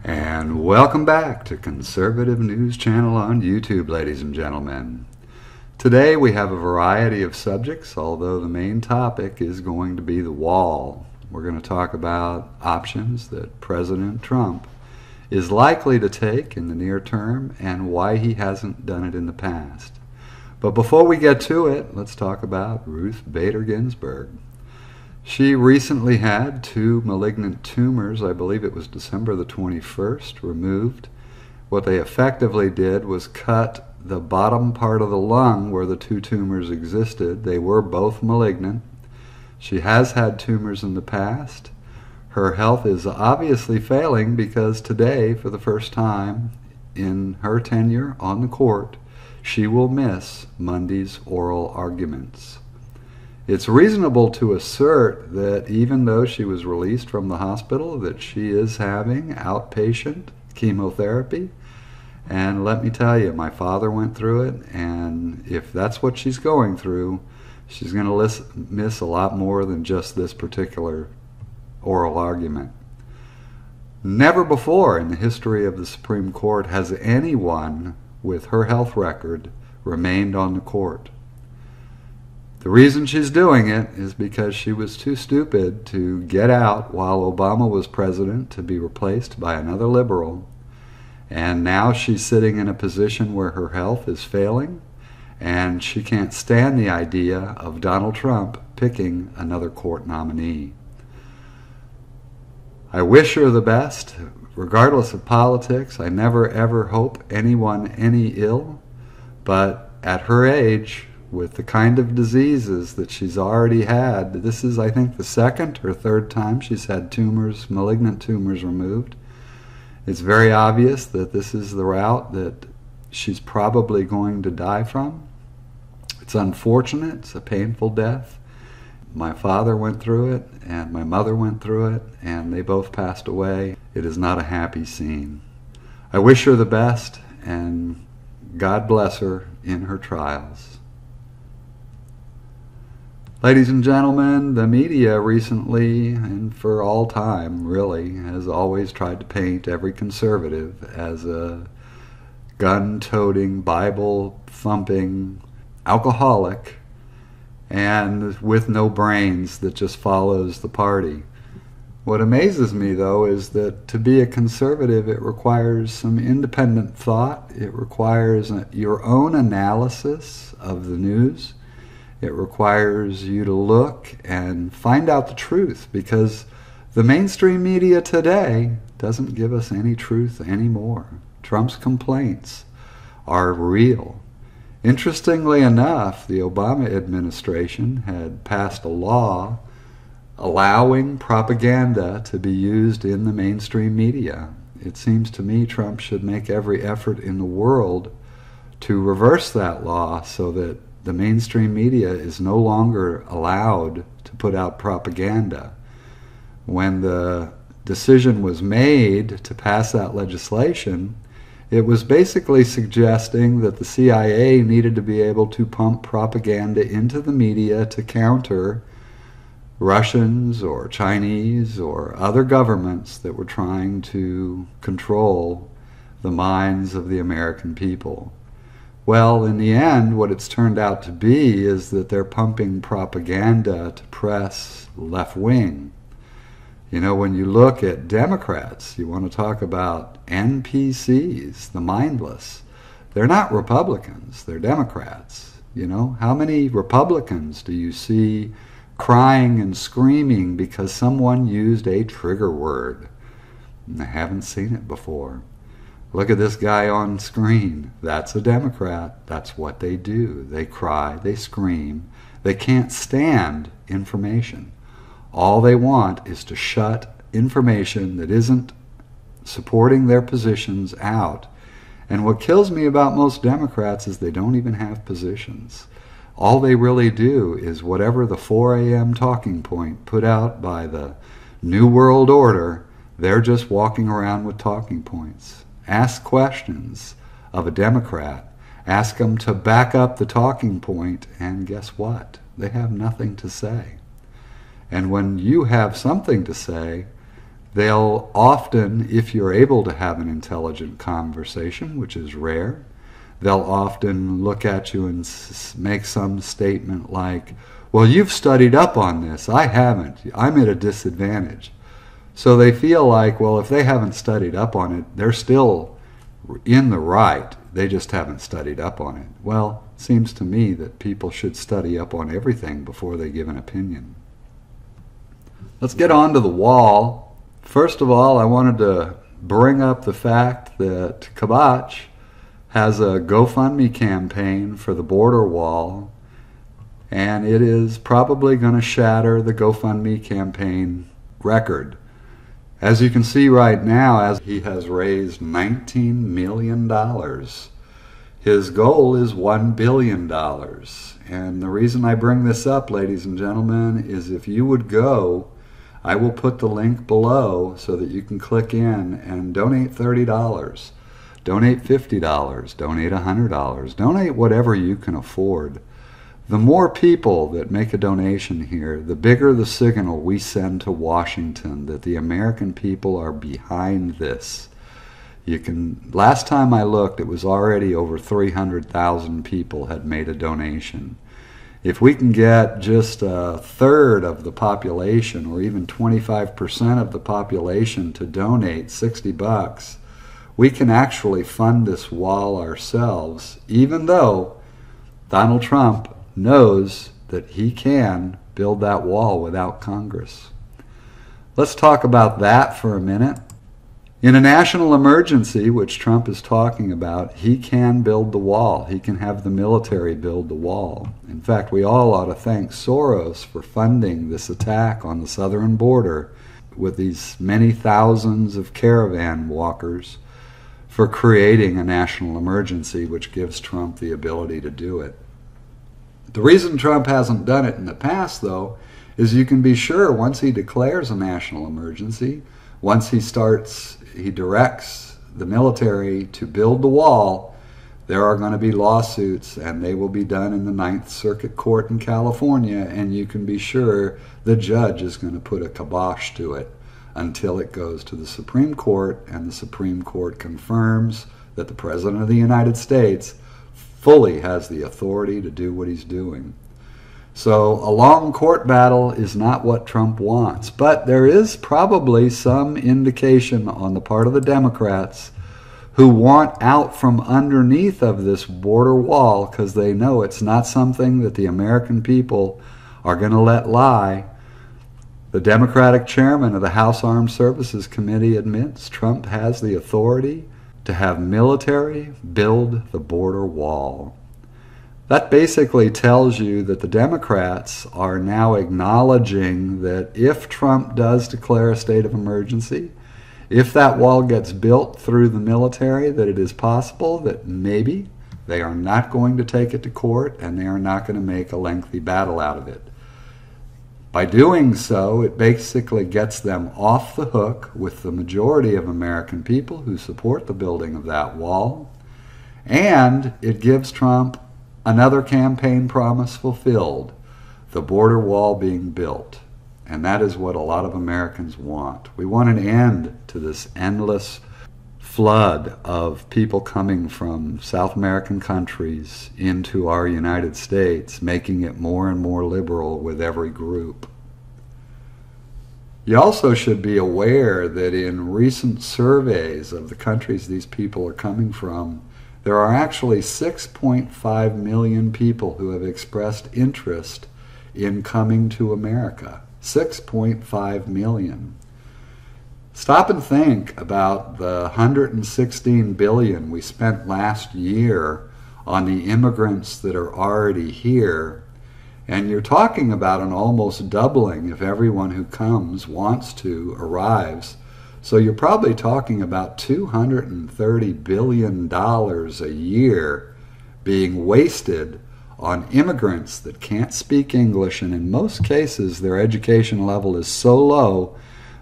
And welcome back to Conservative News Channel on YouTube, ladies and gentlemen. Today we have a variety of subjects, although the main topic is going to be the wall. We're going to talk about options that President Trump is likely to take in the near term and why he hasn't done it in the past. But before we get to it, let's talk about Ruth Bader Ginsburg. She recently had 2 malignant tumors, I believe it was December the 21st, removed. What they effectively did was cut the bottom part of the lung where the 2 tumors existed. They were both malignant. She has had tumors in the past. Her health is obviously failing because today, for the first time in her tenure on the court, she will miss Monday's oral arguments. It's reasonable to assert that even though she was released from the hospital, that she is having outpatient chemotherapy. And let me tell you, my father went through it, and if that's what she's going through, she's going to miss a lot more than just this particular oral argument. Never before in the history of the Supreme Court has anyone with her health record remained on the court. The reason she's doing it is because she was too stupid to get out while Obama was president to be replaced by another liberal. And now she's sitting in a position where her health is failing, and she can't stand the idea of Donald Trump picking another court nominee. I wish her the best, regardless of politics. I never ever hope anyone any ill, but at her age, with the kind of diseases that she's already had, this is, I think, the 2nd or 3rd time she's had tumors, malignant tumors removed. It's very obvious that this is the route that she's probably going to die from. It's unfortunate. It's a painful death. My father went through it, and my mother went through it, and they both passed away. It is not a happy scene. I wish her the best, and God bless her in her trials. Ladies and gentlemen, the media recently, and for all time really, has always tried to paint every conservative as a gun-toting, Bible-thumping alcoholic and with no brains that just follows the party. What amazes me, though, is that to be a conservative, it requires some independent thought. It requires your own analysis of the news. It requires you to look and find out the truth, because the mainstream media today doesn't give us any truth anymore. Trump's complaints are real. Interestingly enough, the Obama administration had passed a law allowing propaganda to be used in the mainstream media. It seems to me Trump should make every effort in the world to reverse that law so that the mainstream media is no longer allowed to put out propaganda. When the decision was made to pass that legislation, it was basically suggesting that the CIA needed to be able to pump propaganda into the media to counter Russians or Chinese or other governments that were trying to control the minds of the American people. Well, in the end, what it's turned out to be is that they're pumping propaganda to press left wing. You know, when you look at Democrats, you want to talk about NPCs, the mindless. They're not Republicans, they're Democrats. You know, how many Republicans do you see crying and screaming because someone used a trigger word? I haven't seen it before. Look at this guy on screen. That's a Democrat. That's what they do. They cry, they scream. They can't stand information. All they want is to shut information that isn't supporting their positions out. And what kills me about most Democrats is they don't even have positions. All they really do is whatever the 4 a.m. talking point put out by the New World Order, they're just walking around with talking points. Ask questions of a Democrat. Ask them to back up the talking point, and guess what? They have nothing to say. And when you have something to say, They'll often, if you're able to have an intelligent conversation, which is rare, they'll often look at you and make some statement like, well, you've studied up on this. I haven't. I'm at a disadvantage. So they feel like, well, if they haven't studied up on it, they're still in the right. They just haven't studied up on it. Well, it seems to me that people should study up on everything before they give an opinion. Let's get on to the wall. First of all, I wanted to bring up the fact that Kibach has a GoFundMe campaign for the border wall, and it is probably going to shatter the GoFundMe campaign record. As you can see right now, as he has raised $19 million, his goal is $1 billion. And the reason I bring this up, ladies and gentlemen, is if you would go, I will put the link below so that you can click in and donate $30, donate $50, donate $100, donate whatever you can afford. The more people that make a donation here, the bigger the signal we send to Washington that the American people are behind this. Last time I looked, it was already over 300,000 people had made a donation. If we can get just a third of the population, or even 25% of the population, to donate $60, we can actually fund this wall ourselves, even though Donald Trump knows that he can build that wall without Congress. Let's talk about that for a minute. In a national emergency, which Trump is talking about, he can build the wall. He can have the military build the wall. In fact, we all ought to thank Soros for funding this attack on the southern border with these many thousands of caravan walkers, for creating a national emergency which gives Trump the ability to do it. The reason Trump hasn't done it in the past, though, is you can be sure once he declares a national emergency, once he directs the military to build the wall, there are going to be lawsuits, and they will be done in the Ninth Circuit Court in California, and you can be sure the judge is going to put a kibosh to it until it goes to the Supreme Court, and the Supreme Court confirms that the President of the United States fully has the authority to do what he's doing. So a long court battle is not what Trump wants, but there is probably some indication on the part of the Democrats who want out from underneath of this border wall because they know it's not something that the American people are going to let lie. The Democratic chairman of the House Armed Services Committee admits Trump has the authority to have military build the border wall. That basically tells you that the Democrats are now acknowledging that if Trump does declare a state of emergency, if that wall gets built through the military, that it is possible that maybe they are not going to take it to court and they are not going to make a lengthy battle out of it. By doing so, it basically gets them off the hook with the majority of American people who support the building of that wall, and it gives Trump another campaign promise fulfilled, the border wall being built. And that is what a lot of Americans want. We want an end to this endless flood of people coming from South American countries into our United States, making it more and more liberal with every group. You also should be aware that in recent surveys of the countries these people are coming from, there are actually 6.5 million people who have expressed interest in coming to America. 6.5 million. Stop and think about the $116 billion we spent last year on the immigrants that are already here, and you're talking about an almost doubling if everyone who comes, wants to, arrives. So you're probably talking about $230 billion a year being wasted on immigrants that can't speak English, and in most cases their education level is so low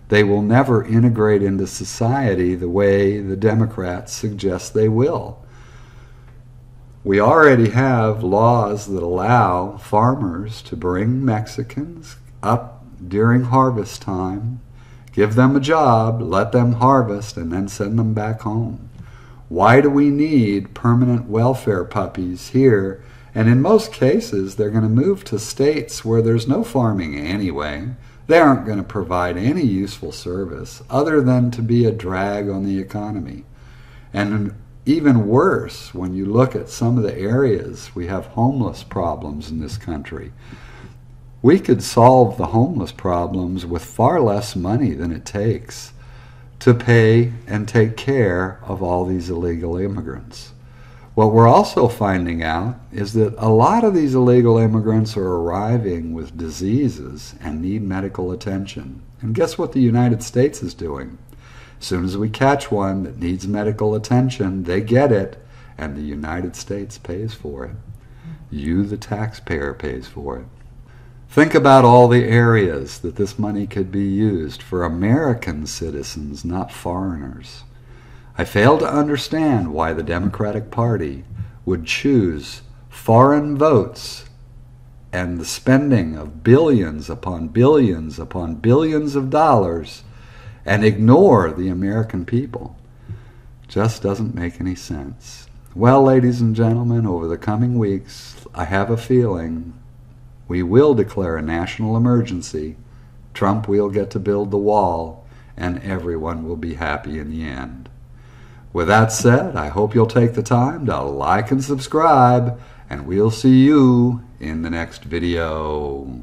they will never integrate into society the way the Democrats suggest they will. We already have laws that allow farmers to bring Mexicans up during harvest time, Give them a job, let them harvest, and then send them back home. Why do we need permanent welfare puppies here? And in most cases, they're going to move to states where there's no farming anyway. They aren't going to provide any useful service other than to be a drag on the economy. And even worse, when you look at some of the areas, we have homeless problems in this country. We could solve the homeless problems with far less money than it takes to pay and take care of all these illegal immigrants. What we're also finding out is that a lot of these illegal immigrants are arriving with diseases and need medical attention. And guess what the United States is doing? As soon as we catch one that needs medical attention, they get it, and the United States pays for it. You, the taxpayer, pays for it. Think about all the areas that this money could be used for American citizens, not foreigners. I fail to understand why the Democratic Party would choose foreign votes and the spending of billions upon billions upon billions of dollars and ignore the American people. Just doesn't make any sense. Well, ladies and gentlemen, over the coming weeks, I have a feeling we will declare a national emergency. Trump will get to build the wall, and everyone will be happy in the end. With that said, I hope you'll take the time to like and subscribe, and we'll see you in the next video.